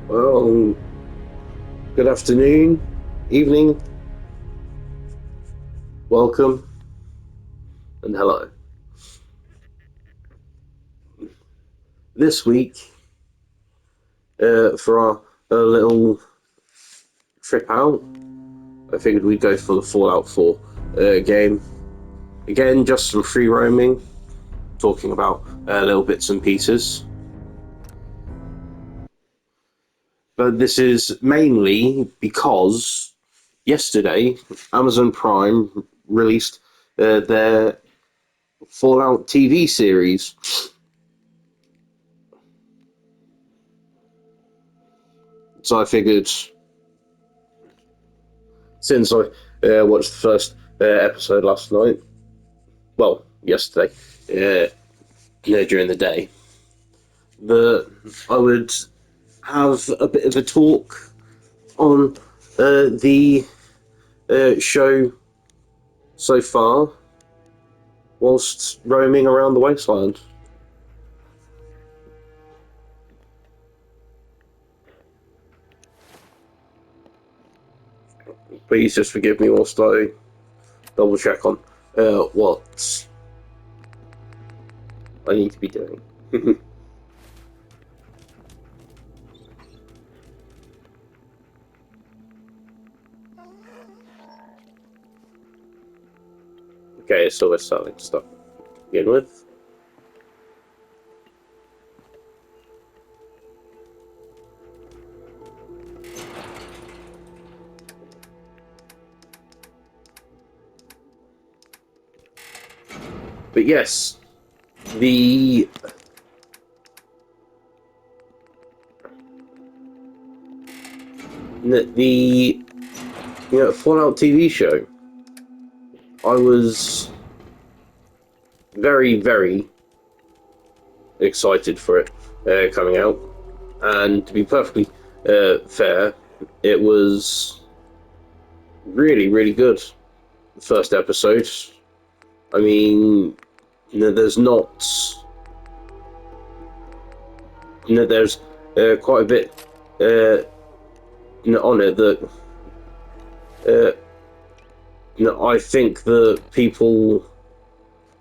Well, good afternoon, evening, welcome, and hello. This week, for our little trip out, I figured we'd go for the Fallout 4 game. Again, just some free roaming, talking about little bits and pieces. But this is mainly because yesterday, Amazon Prime released their Fallout TV series. So I figured, since I watched the first episode last night, well, yesterday, during the day, that I would have a bit of a talk on the show so far whilst roaming around the wasteland. Please just forgive me whilst I double check on what I need to be doing. Okay, so we're selling stuff to begin with. But yes, the the Fallout TV show, I was very, very excited for it coming out. And to be perfectly fair, it was really, really good. The first episode. I mean, there's not. There's quite a bit on it that I think that people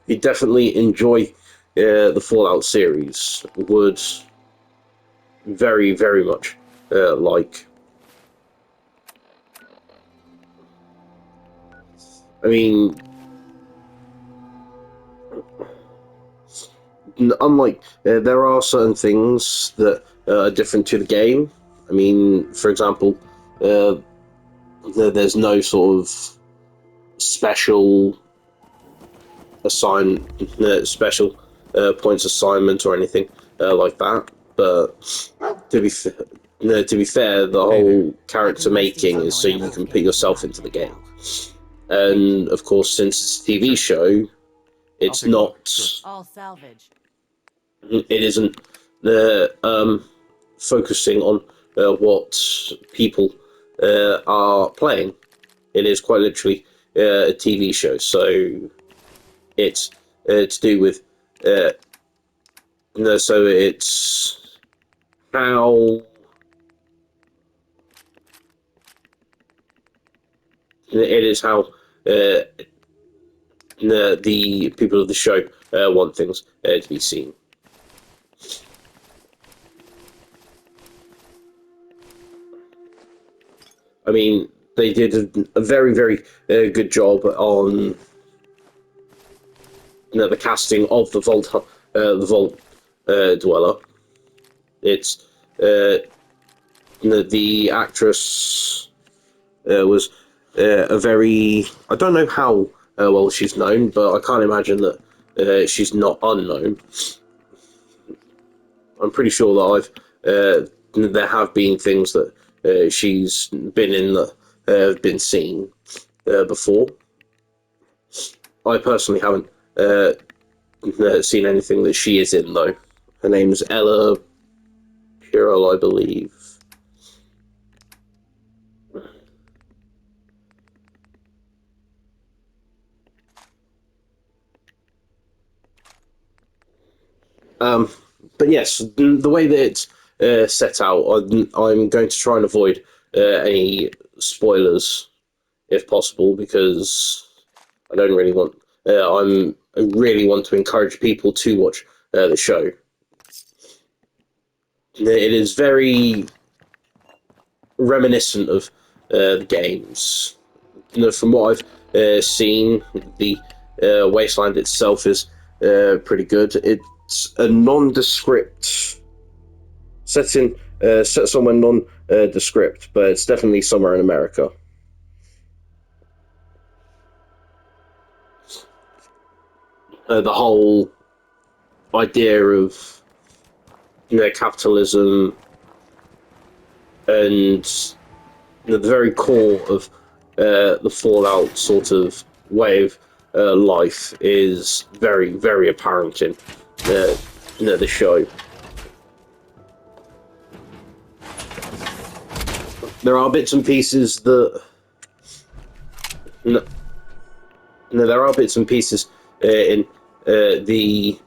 who definitely enjoy the Fallout series would very, very much like. I mean, unlike there are certain things that are different to the game. I mean, for example, there's no sort of special special points assignment or anything like that. But to be to be fair, the whole character making is so you can put yourself into the game. And of course, since it's a TV show, it's not. All salvage. It isn't focusing on what people are playing. It is quite literally a TV show, so it's to do with so it's how it is how the people of the show want things to be seen. I mean, they did a very, very good job on the casting of the Vault Dweller. It's the actress was a very. I don't know how well she's known, but I can't imagine that she's not unknown. I'm pretty sure that there have been things that she's been in that have been seen before. I personally haven't seen anything that she is in, though. Her name's Ella Purell, I believe. Um, but yes, the way that it's set out. I'm going to try and avoid any spoilers if possible, because I don't really want. I really want to encourage people to watch the show. It is very reminiscent of the games. From what I've seen, the Wasteland itself is pretty good. It's a nondescript set somewhere nondescript, but it's definitely somewhere in America. The whole idea of capitalism and the very core of the Fallout sort of way of life is very, very apparent in the show. There are bits and pieces that there are bits and pieces in the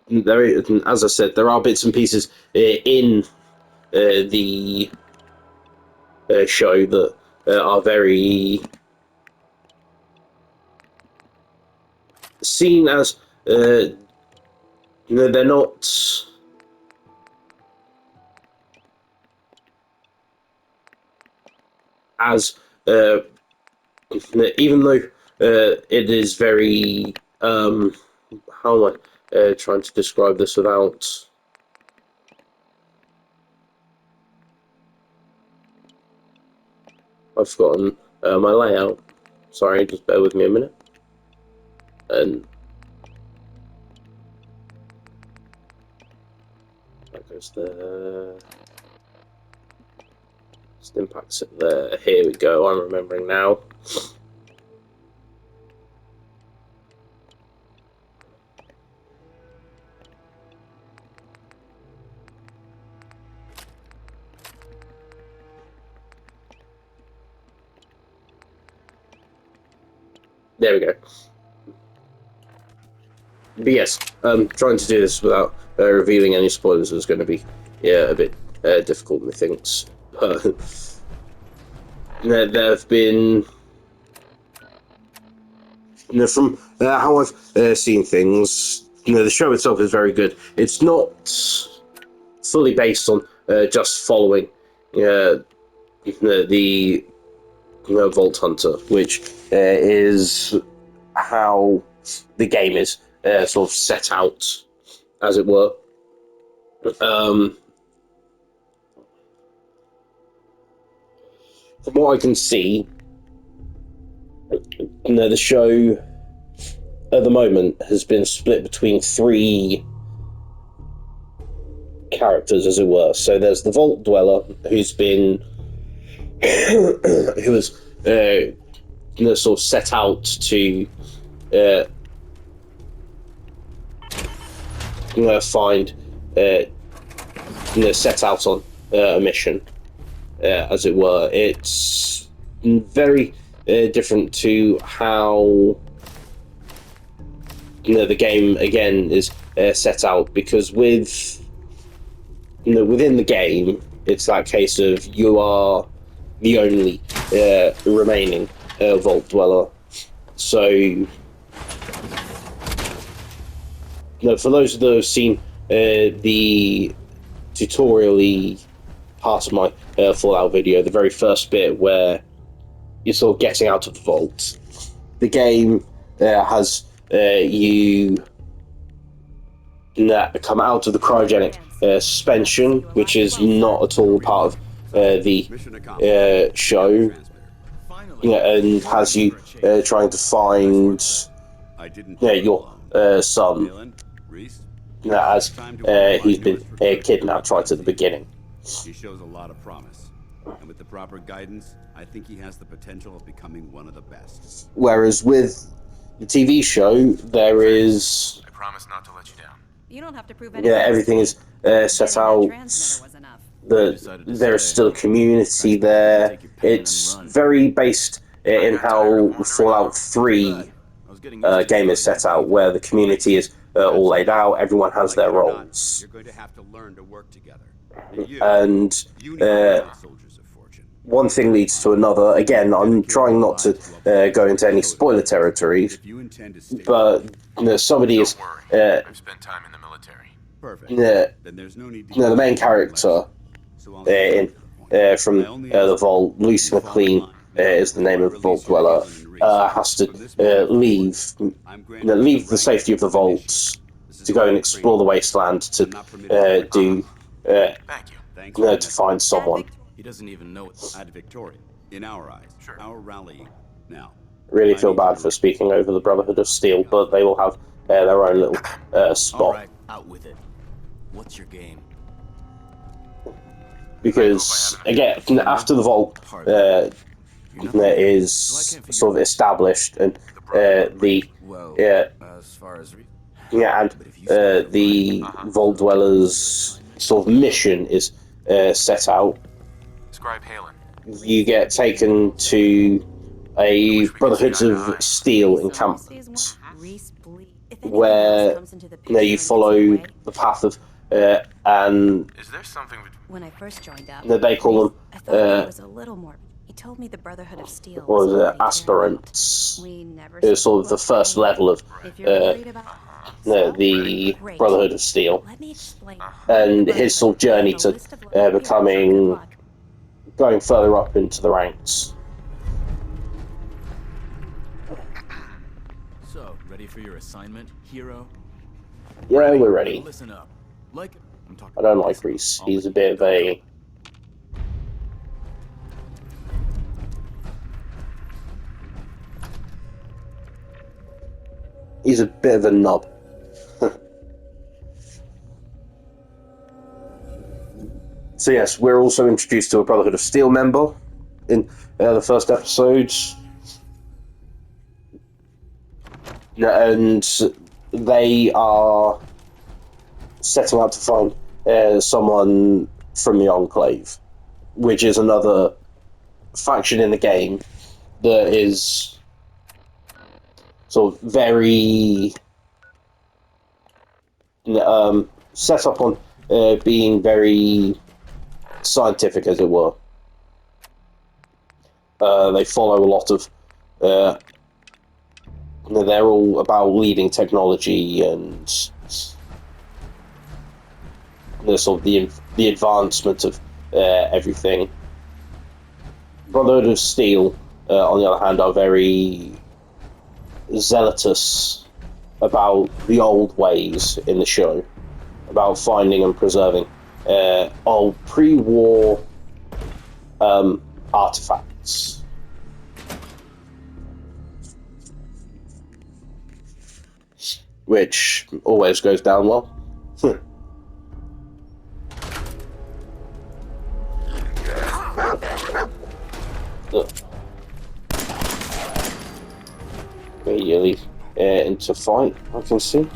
there, as I said, there are bits and pieces in the show that are very seen as they're not as even though it is very how am I trying to describe this without I've forgotten my layout. Sorry, just bear with me a minute. And that goes there. Just impacts it there. Here we go. I'm remembering now. There we go. But yes, trying to do this without revealing any spoilers is going to be a bit difficult, methinks. There have been, from how I've seen things, the show itself is very good. It's not fully based on just following the Vault Hunter, which is how the game is sort of set out, as it were. From what I can see, the show at the moment has been split between three characters, as it were. So there's the Vault Dweller, who's been who was sort of set out to find set out on a mission, as it were. It's very different to how the game again is set out, because with within the game, it's that case of you are the only remaining Vault Dweller. So, for those that have seen the tutorial-y part of my Fallout video, the very first bit where you're sort of getting out of the vault, the game has you come out of the cryogenic suspension, which is not at all part of the show, and has you trying to find your son, as he's been kidnapped right at the beginning. He shows a lot of promise, and with the proper guidance, I think he has the potential of becoming one of the best. Whereas with the TV show, there is... I promise not to let you down. You don't have to prove anything. Everything is set out. There's still a community there. It's very based in how Fallout 3 game is set out, where the community is all laid out. Everyone has their roles. You're going to have to learn to work together. And You need to be soldiers of fortune. one thing leads to another. Again, I'm trying not to go into any spoiler territory, If you intend to stay, but somebody is I've spent time in the military. perfect. Then there's no need to the main character from the Vault, Lucy McLean, is the name of the Vault Dweller, has to leave the safety of the vaults to go and explore the wasteland to do Thank you. Thanks. to find someone. He doesn't even know it. At Victoria, in our eyes, Sure. our rallying. Now, Really feel bad for speaking over the Brotherhood of Steel, but they will have their own little spot. All right, out with it. What's your game? Because again, after the vault is sort of established, and Well, yeah, as far as and the vault dwellers' sort of mission is set out, Scribe Halen. you get taken to a Brotherhood of Steel encampment, where you follow the path of and Is there something When I first joined up, they call them I thought it was a little more. He told me the Brotherhood of Steel what was it, already aspirants. there. We never It was sort of the first level of If you're worried about the Great. Brotherhood of Steel, Let me explain. and his sort of journey to becoming Good luck. going further up into the ranks. so, ready for your assignment, hero? Yeah, we're ready. Listen up. Like I'm talking. I don't like Reese. He's a bit of a knob. So yes, we're also introduced to a Brotherhood of Steel member in the first episode, and they are setting out to find someone from the Enclave, which is another faction in the game that is sort of very set up on being very scientific, as it were. They follow a lot of they're all about leading technology and the sort of the advancement of everything. Brotherhood of Steel, on the other hand, are very zealous about the old ways in the show, about finding and preserving old pre-war artifacts. Which always goes down well. Immediately into fight, I can see.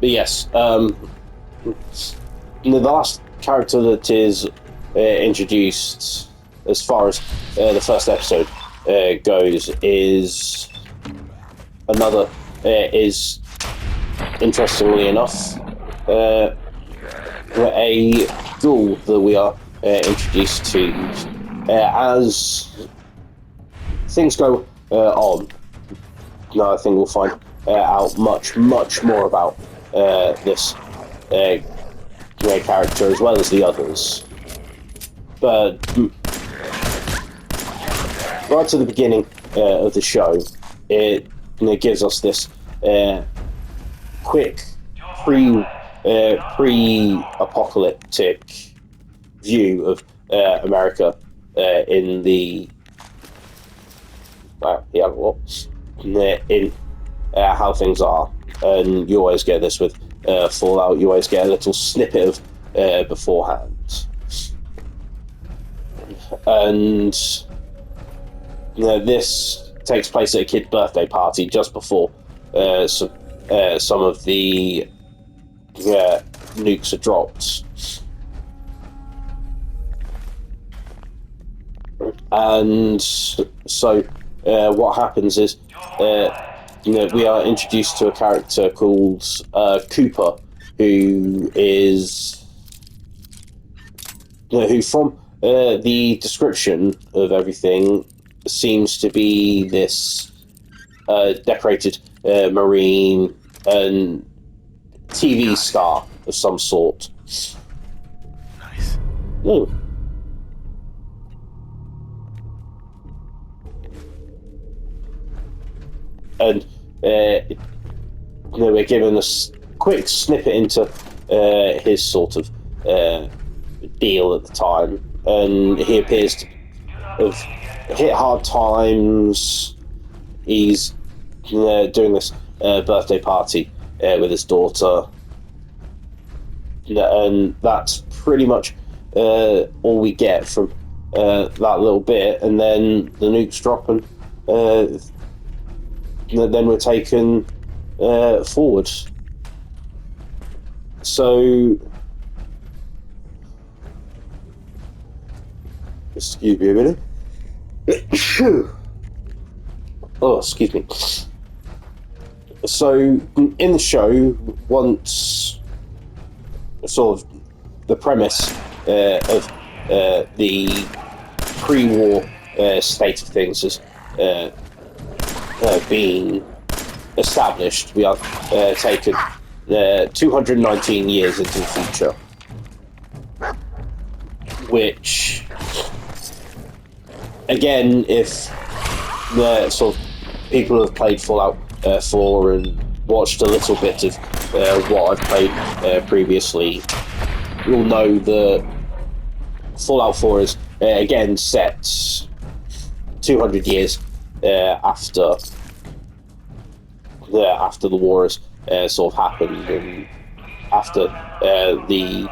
But yes, the last character that is introduced, as far as the first episode goes, is another, is interestingly enough, a ghoul that we are introduced to. As things go on, I think we'll find out much more about this character as well as the others. But right at the beginning of the show, it gives us this quick pre-apocalyptic view of America in the in how things are, and you always get this with Fallout. You always get a little snippet of beforehand, and this takes place at a kid's birthday party just before some of the nukes are dropped. And so what happens is we are introduced to a character called Cooper, who is who from the description of everything seems to be this decorated Marine and TV star of some sort. Nice. Mm. And we're given a quick snippet into his sort of deal at the time, and he appears to have hit hard times. He's doing this birthday party with his daughter, and that's pretty much all we get from that little bit. And then the nukes drop, and then we're taken forward. So, excuse me a minute. Oh, excuse me. So, in the show, once sort of the premise of the pre-war state of things has been established, we are taken 219 years into the future, which, again, if the sort of people who have played Fallout 4 and watched a little bit of what I've played previously, you'll know that Fallout 4 is again set 200 years after the war has sort of happened, and after the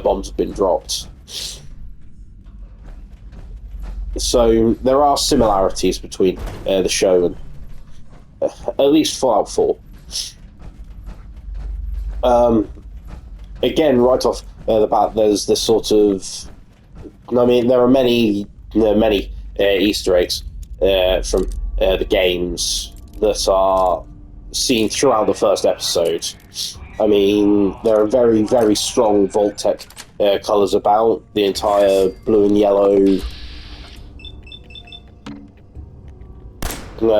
bombs have been dropped. So there are similarities between the show and at least Fallout 4. Again, right off the bat, there's this sort of... I mean, there are many Easter eggs from the games that are seen throughout the first episode. I mean, there are very, very strong Vault-Tec colours about. The entire blue and yellow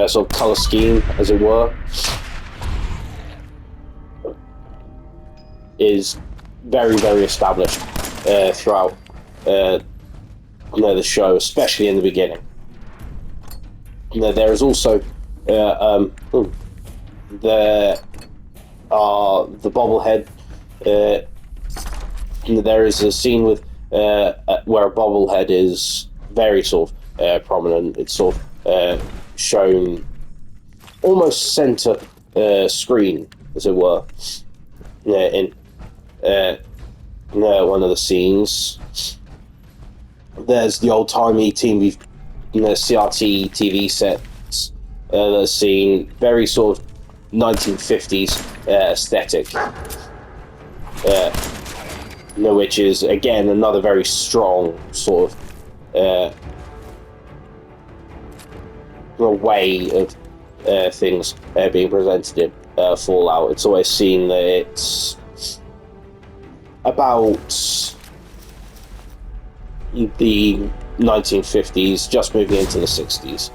sort of colour scheme, as it were, is very, very established throughout the show, especially in the beginning. There is also there are the bobblehead. There is a scene with where a bobblehead is very sort of prominent. It's sort of shown almost center screen, as it were, in one of the scenes. There's the old-timey TV, CRT TV sets that are seen, very sort of 1950s aesthetic, which is, again, another very strong sort of way of things being presented in Fallout. It's always seen that it's about the 1950s, just moving into the 60s.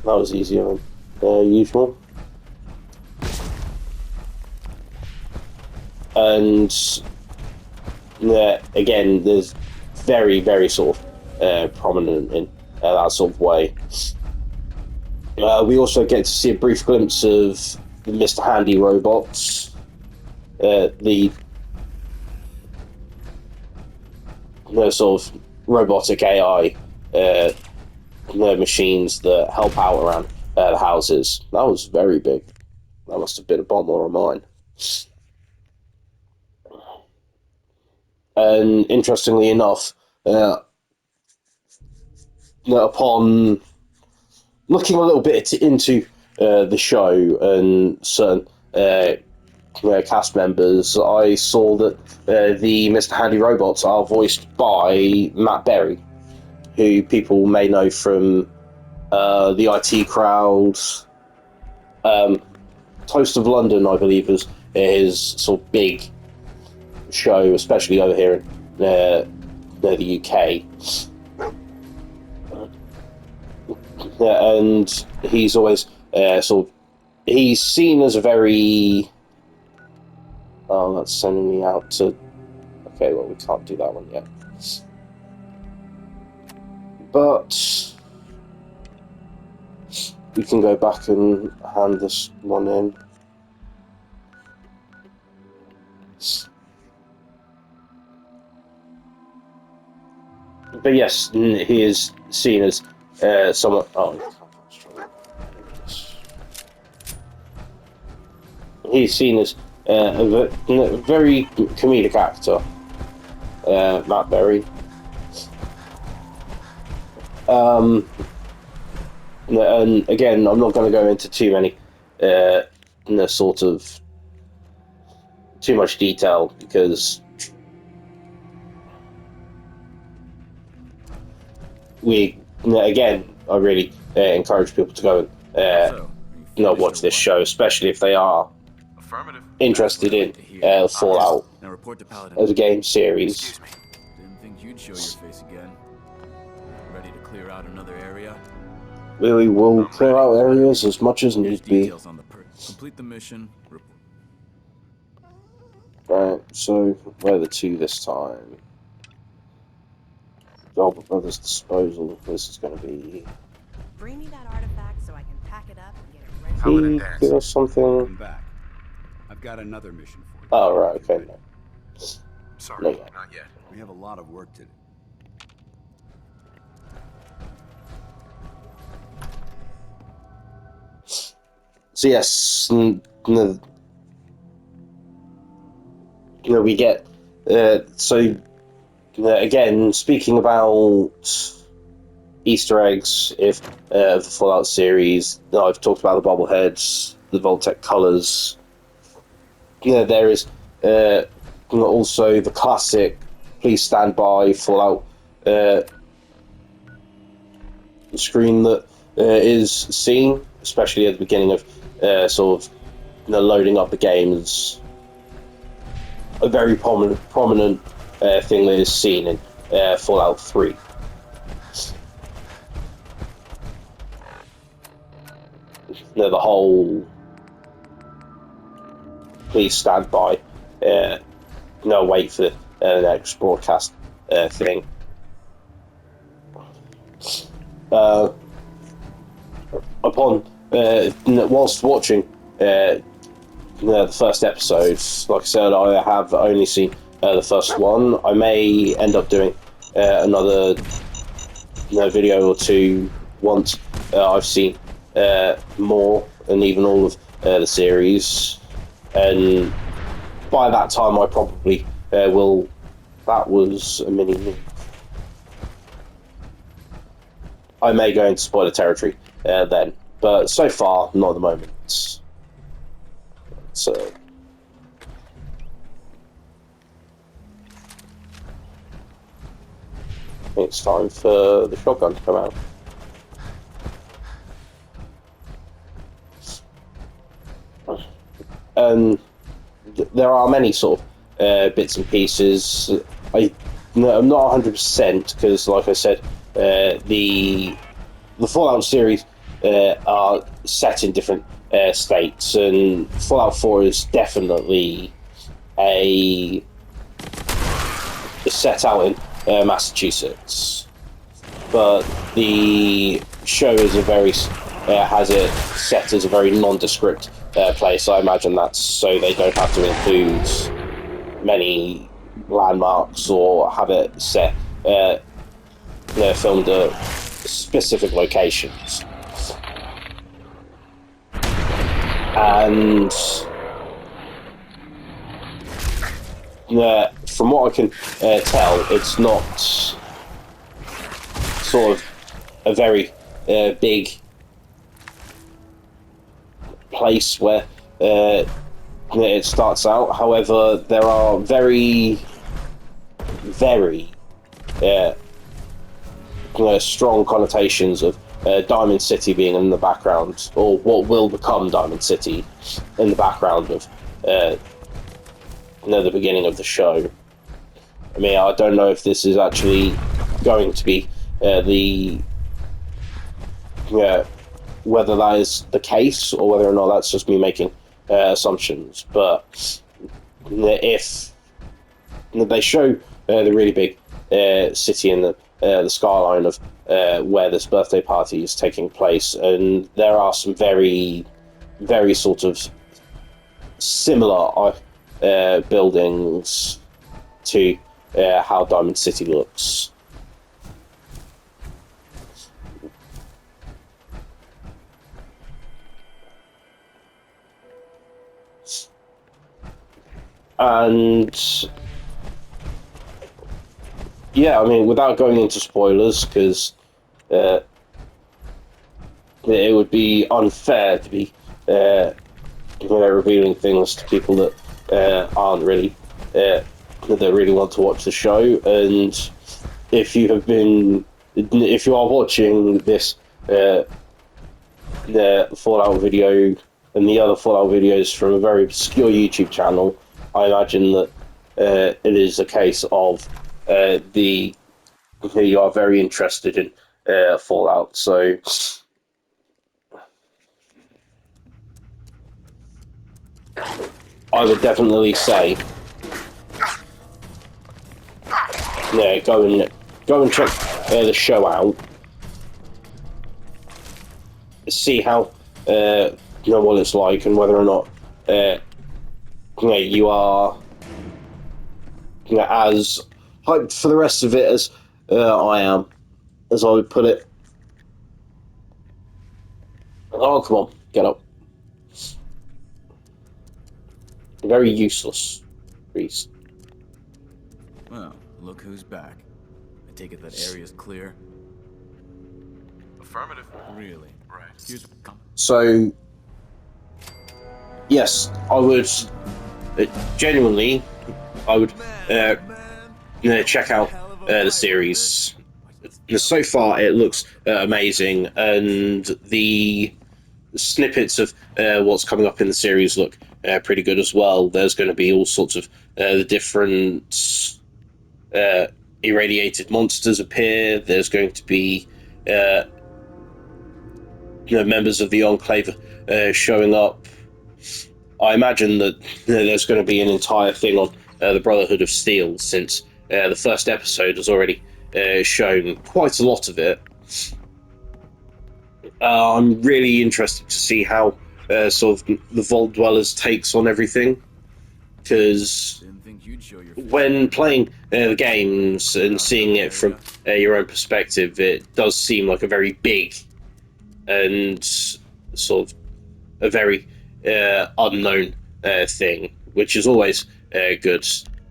That was easier than usual. And again, there's very, very sort of prominent in that sort of way. We also get to see a brief glimpse of the Mr. Handy robots, the sort of robotic AI machines that help out around the houses. That was very big. That must have been a bomb or a mine. And interestingly enough, upon looking a little bit into the show and certain cast members, I saw that the Mr. Handy robots are voiced by Matt Berry, who people may know from the IT Crowd. Toast of London, I believe, is his sort of big show, especially over here in the UK. And he's always he's seen as a very... Oh, that's sending me out to... Okay, well, we can't do that one yet. But we can go back and hand this one in. But yes, he is seen as someone... Oh, he's seen as a very comedic actor, Matt Berry. And again, I'm not going to go into too many, sort of too much detail, because again, I really encourage people to go and watch this show, especially if they are interested in Fallout Now report to Paladin. as a game series. Excuse me. Didn't think you'd show your face again. Ready to clear out another area? We will clear out areas as much as Here's need be. details on the complete the mission. Report. Right, so where are the two this time? Gilbert Brothers Disposal. This is going to be... Bring me that artifact so I can pack it up and get it ready. Paladin He dance. give us something? I'm back. I've got another mission for you. Oh, right, okay. No. Sorry, No. not yet. We have a lot of work to do. So yes, we get again, speaking about Easter eggs, if the Fallout series, I've talked about the bobbleheads, the Voltec colors. There is also the classic "Please Stand By" Fallout screen that is seen, especially at the beginning of loading up the games. A very prominent thing that is seen in Fallout 3. The whole "Please stand by," wait for the next broadcast thing. Whilst watching the first episode, like I said, I have only seen the first one. I may end up doing another video or two once I've seen more and even all of the series, and by that time I probably will... That was a mini me. I may go into spoiler territory then, but so far, not at the moment. So, I think it's time for the shotgun to come out. There are many sort of bits and pieces. I'm not 100% because, like I said, the Fallout series are set in different states, and Fallout 4 is definitely set out in Massachusetts, but the show is has it set as a very nondescript place. I imagine that's so they don't have to include many landmarks or have it set filmed at specific locations. And from what I can tell, it's not sort of a very big place where it starts out. However, there are very, very strong connotations of Diamond City being in the background, or what will become Diamond City in the background of the beginning of the show. I mean, I don't know if this is actually going to be whether that is the case or whether or not that's just me making assumptions. But if they show the really big city in the skyline of where this birthday party is taking place, and there are some very, very sort of similar buildings to how Diamond City looks. And yeah, I mean, without going into spoilers, because it would be unfair to be revealing things to people that aren't really that really want to watch the show. And if you are watching this the Fallout video and the other Fallout videos from a very obscure YouTube channel, I imagine that it is a case of you are very interested in Fallout. So I would definitely say, yeah, go and check the show out. See how what it's like, and whether or not you are as hyped for the rest of it as I am, as I would put it. Oh, come on, get up. Very useless, Reese. Well, look who's back. I take it that area's clear. Affirmative. Really? Right. Here's So, yes, I would genuinely, I would check out the series. So far, it looks amazing, and the snippets of what's coming up in the series look pretty good as well. There's going to be all sorts of the different irradiated monsters appear. There's going to be members of the Enclave showing up. I imagine that there's going to be an entire thing on the Brotherhood of Steel, since the first episode has already shown quite a lot of it. I'm really interested to see how sort of the Vault Dwellers takes on everything, because didn't think you'd show your face. when playing the games and seeing it from your own perspective, it does seem like a very big and sort of a very unknown thing, which is always good.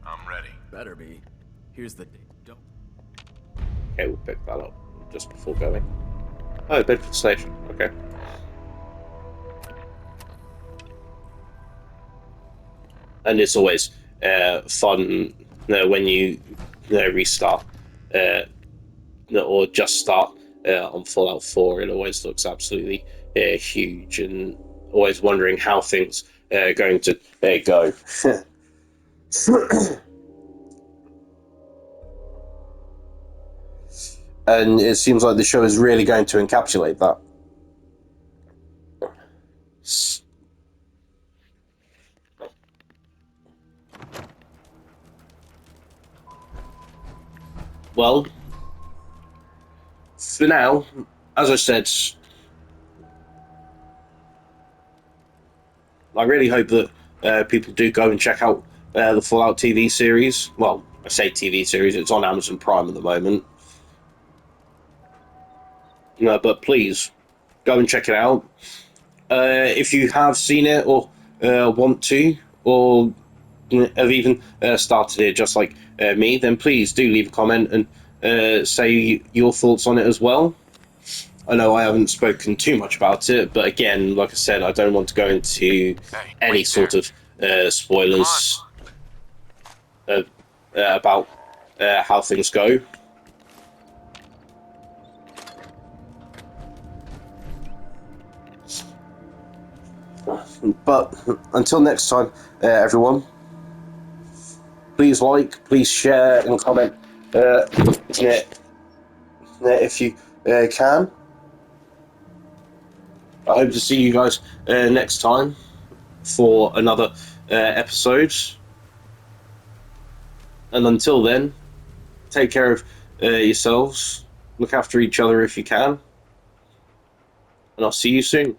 I'm ready. Better be. Here's the date. Don't. Okay, we'll pick that up just before going. Oh, Bedford Station. Okay. And it's always fun when you restart or just start on Fallout 4. It always looks absolutely huge, and always wondering how things are going to go. And it seems like the show is really going to encapsulate that. Well, for now, as I said, I really hope that people do go and check out the Fallout TV series. Well, I say TV series, it's on Amazon Prime at the moment. But please, go and check it out. If you have seen it or want to, or have even started it just like me, then please do leave a comment and say your thoughts on it as well. I know I haven't spoken too much about it, but again, like I said, I don't want to go into Hey, any wait sort there. of spoilers about how things go. But until next time, everyone, please like, please share, and comment if you can. I hope to see you guys next time for another episode. And until then, take care of yourselves, look after each other if you can, and I'll see you soon.